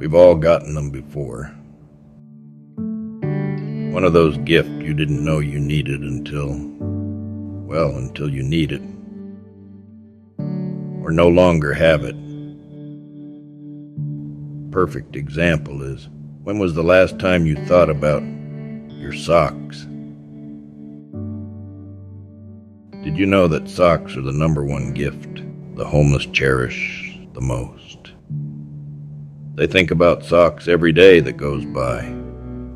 We've all gotten them before. One of those gifts you didn't know you needed until you need it. Or no longer have it. Perfect example is, when was the last time you thought about your socks? Did you know that socks are the #1 gift the homeless cherish the most? They think about socks every day that goes by,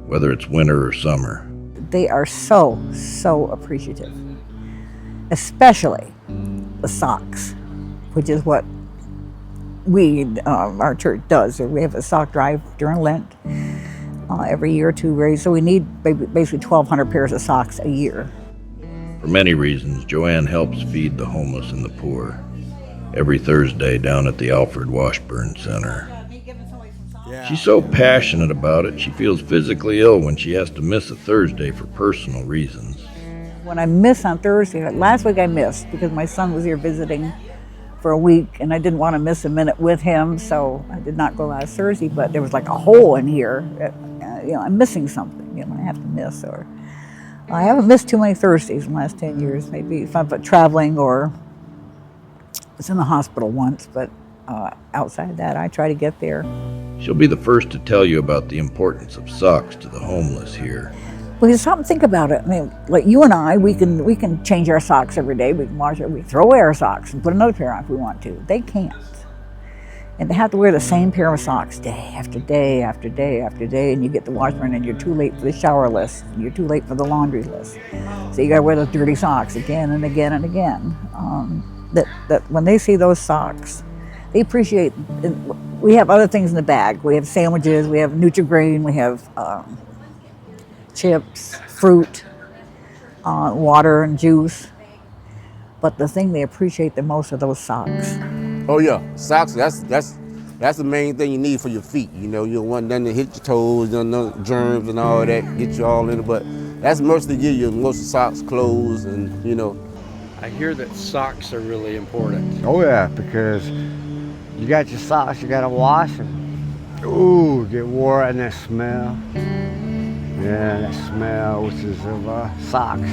whether it's winter or summer. They are so appreciative, especially the socks, which is what our church does. We have a sock drive during Lent every year to raise, so we need basically 1,200 pairs of socks a year. For many reasons, Joanne helps feed the homeless and the poor every Thursday down at the Alfred-Washburn Center. She's so passionate about it, she feels physically ill when she has to miss a Thursday for personal reasons. When I miss on Thursday, last week I missed because my son was here visiting for a week and I didn't want to miss a minute with him, so I did not go last Thursday, but there was like a hole in here. I'm missing something, I have to miss. Or I haven't missed too many Thursdays in the last 10 years, maybe if I'm traveling or was in the hospital once, but outside that, I try to get there. She'll be the first to tell you about the importance of socks to the homeless here. Well, you stop and think about it. I mean, like you and I, we can change our socks every day. We can wash it. We throw away our socks and put another pair on if we want to. They can't. And they have to wear the same pair of socks day after day after day after day, and you get the washburn and you're too late for the shower list, and you're too late for the laundry list. So you gotta wear those dirty socks again and again and again. That when they see those socks, they appreciate. We have other things in the bag. We have sandwiches, we have Nutri-Grain, we have chips, fruit, water and juice. But the thing they appreciate the most are those socks. Oh yeah, socks, that's the main thing you need for your feet. You don't want nothing to hit your toes, no germs and all that, get you all in it. But that's most of the year, most of socks, clothes, and I hear that socks are really important. Oh yeah, because you got your socks, you gotta wash them. Ooh, get wore and that smell. Yeah, that smell, which is of socks.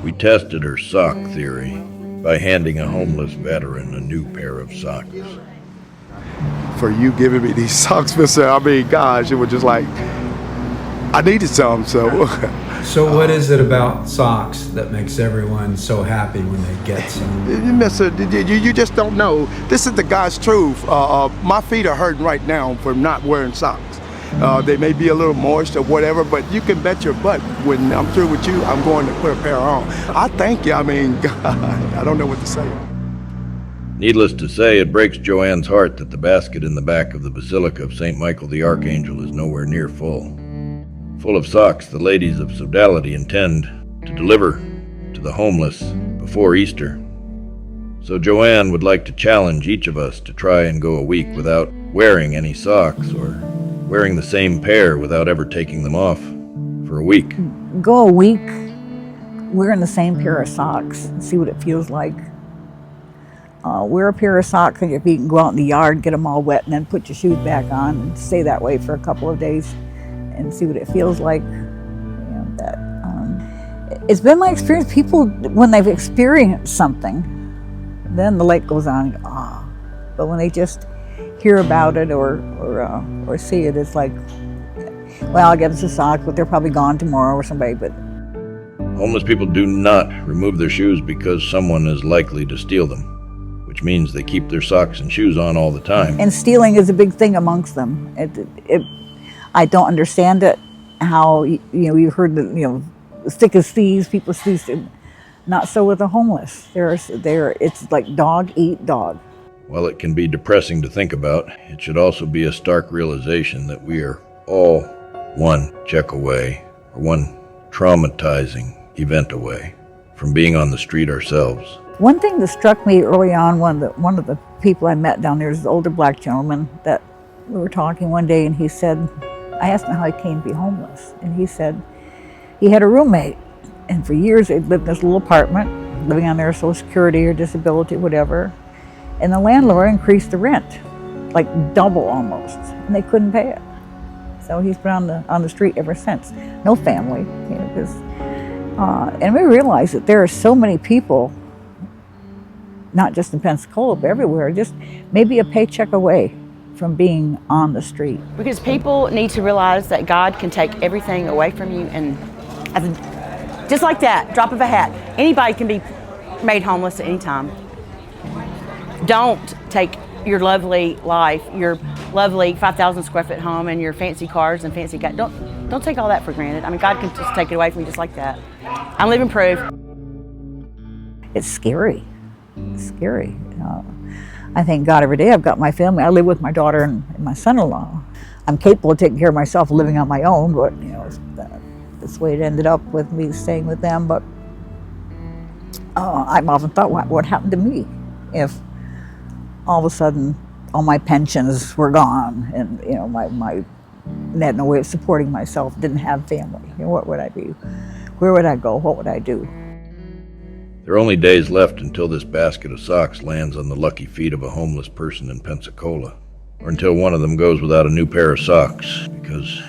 We tested her sock theory by handing a homeless veteran a new pair of socks. For you giving me these socks, mister, I mean, gosh, it was just like, I needed some, so. So what is it about socks that makes everyone so happy when they get some? Mister, you just don't know. This is the God's truth. My feet are hurting right now from not wearing socks. They may be a little moist or whatever, but you can bet your butt when I'm through with you, I'm going to put a pair on. I thank you. I mean, God, I don't know what to say. Needless to say, it breaks Joanne's heart that the basket in the back of the Basilica of St. Michael the Archangel is nowhere near full. Full of socks the ladies of Sodality intend to deliver to the homeless before Easter. So Joanne would like to challenge each of us to try and go a week without wearing any socks, or wearing the same pair without ever taking them off for a week. Go a week wearing the same pair of socks and see what it feels like. Wear a pair of socks and your feet can go out in the yard, get them all wet, and then put your shoes back on and stay that way for a couple of days and see what it feels like. It's been my experience, people, when they've experienced something, then the light goes on, but when they just hear about it or see it, it's like, well, I'll get us a sock, but they're probably gone tomorrow or somebody. But homeless people do not remove their shoes because someone is likely to steal them, which means they keep their socks and shoes on all the time. And stealing is a big thing amongst them. I don't understand it. How you've heard that thick as thieves, people steal. Not so with the homeless. It's like dog eat dog. While it can be depressing to think about, it should also be a stark realization that we are all one check away, or one traumatizing event away from being on the street ourselves. One thing that struck me early on, one of the people I met down there is an older black gentleman that we were talking one day, and he said, I asked him how he came to be homeless, and he said he had a roommate, and for years they'd lived in this little apartment, living on their Social Security or disability, whatever. And the landlord increased the rent like double almost, and they couldn't pay it. So he's been on the street ever since. No family, you know, 'cause, and we realize that there are so many people, not just in Pensacola, but everywhere, just maybe a paycheck away from being on the street. Because people need to realize that God can take everything away from you, and just like that, drop of a hat, anybody can be made homeless at any time. Don't take your lovely life, your lovely 5,000 square foot home and your fancy cars and fancy guys. Don't take all that for granted. I mean, God can just take it away from you just like that. I'm living proof. It's scary. It's scary. I thank God every day I've got my family. I live with my daughter and my son-in-law. I'm capable of taking care of myself, living on my own, but you know, that's the way it ended up with me staying with them. But I've often thought, what happened to me if all of a sudden all my pensions were gone, and you know, I had no way of supporting myself, didn't have family. You know, what would I be? Where would I go? What would I do? There are only days left until this basket of socks lands on the lucky feet of a homeless person in Pensacola, or until one of them goes without a new pair of socks because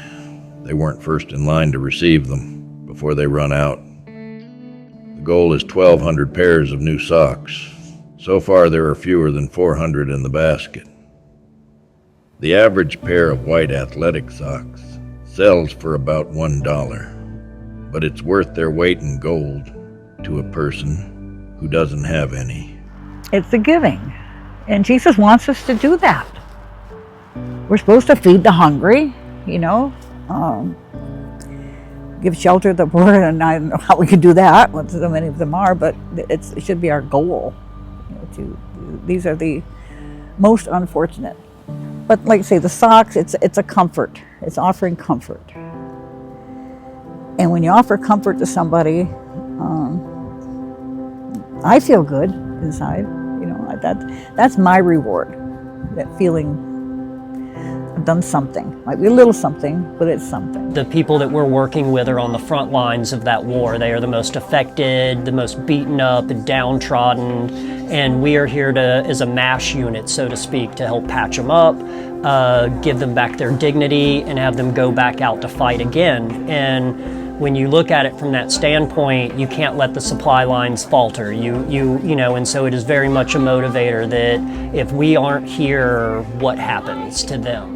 they weren't first in line to receive them before they run out. The goal is 1,200 pairs of new socks. So far, there are fewer than 400 in the basket. The average pair of white athletic socks sells for about $1, but it's worth their weight in gold to a person who doesn't have any. It's the giving, and Jesus wants us to do that. We're supposed to feed the hungry, you know, give shelter to the poor, and I don't know how we can do that, what so many of them are, but it should be our goal. You know, these are the most unfortunate. But like I say, the socks, it's a comfort. It's offering comfort. And when you offer comfort to somebody, I feel good inside. You know, that's my reward. That feeling I've done something. Might be a little something, but it's something. The people that we're working with are on the front lines of that war. They are the most affected, the most beaten up and downtrodden, and we are here as a MASH unit, so to speak, to help patch them up, give them back their dignity, and have them go back out to fight again. And when you look at it from that standpoint, you can't let the supply lines falter. You know, and so it is very much a motivator that if we aren't here, what happens to them?